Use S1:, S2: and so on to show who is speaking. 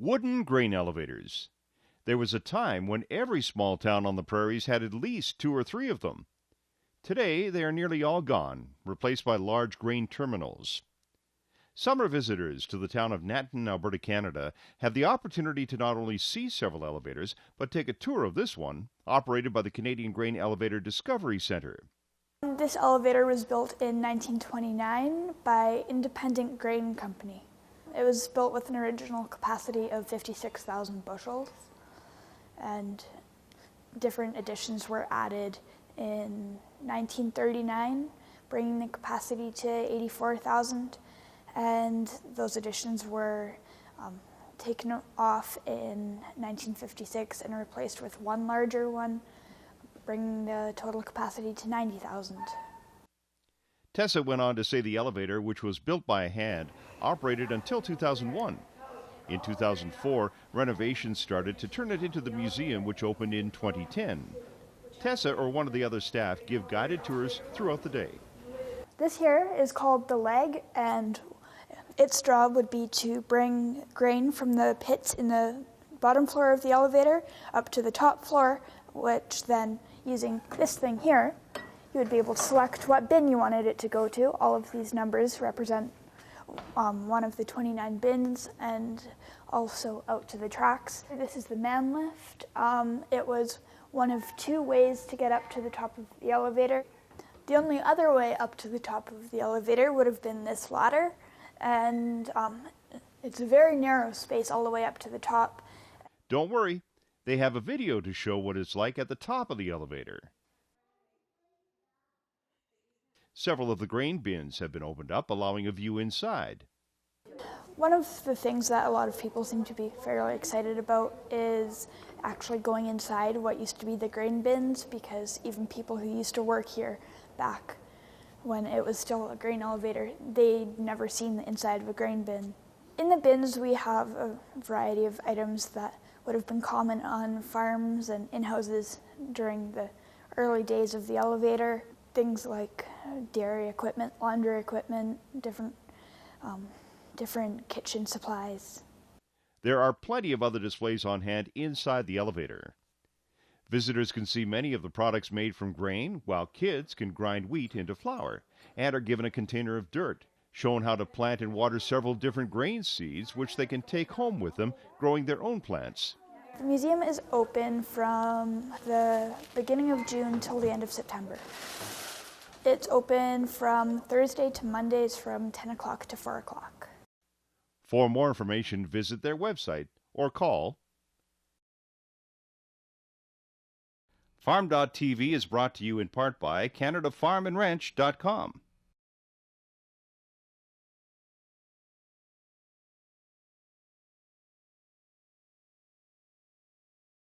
S1: Wooden grain elevators. There was a time when every small town on the prairies had at least two or three of them. Today, they are nearly all gone, replaced by large grain terminals. Summer visitors to the town of Nanton, Alberta, Canada, have the opportunity to not only see several elevators, but take a tour of this one, operated by the Canadian Grain Elevator Discovery Centre.
S2: This elevator was built in 1929 by Independent Grain Company. It was built with an original capacity of 56,000 bushels, and different additions were added in 1939, bringing the capacity to 84,000, and those additions were taken off in 1956 and replaced with one larger one, bringing the total capacity to 90,000.
S1: Tessa went on to say the elevator, which was built by hand, operated until 2001. In 2004, renovations started to turn it into the museum, which opened in 2010. Tessa or one of the other staff give guided tours throughout the day.
S2: This here is called the leg, and its job would be to bring grain from the pits in the bottom floor of the elevator up to the top floor, which then, using this thing here, you would be able to select what bin you wanted it to go to. All of these numbers represent one of the 29 bins, and also out to the tracks. This is the man lift. It was one of two ways to get up to the top of the elevator. The only other way up to the top of the elevator would have been this ladder, and it's a very narrow space all the way up to the top.
S1: Don't worry, they have a video to show what it's like at the top of the elevator. Several of the grain bins have been opened up, allowing a view inside.
S2: One of the things that a lot of people seem to be fairly excited about is actually going inside what used to be the grain bins, because even people who used to work here back when it was still a grain elevator, they'd never seen the inside of a grain bin. In the bins, we have a variety of items that would have been common on farms and in houses during the early days of the elevator. Things like dairy equipment, laundry equipment, different kitchen supplies.
S1: There are plenty of other displays on hand inside the elevator. Visitors can see many of the products made from grain, while kids can grind wheat into flour and are given a container of dirt, shown how to plant and water several different grain seeds, which they can take home with them, growing their own plants.
S2: The museum is open from the beginning of June till the end of September. It's open from Thursday to Mondays from 10 o'clock to 4 o'clock.
S1: For more information, visit their website or call. Farm.tv is brought to you in part by CanadaFarmandRanch.com.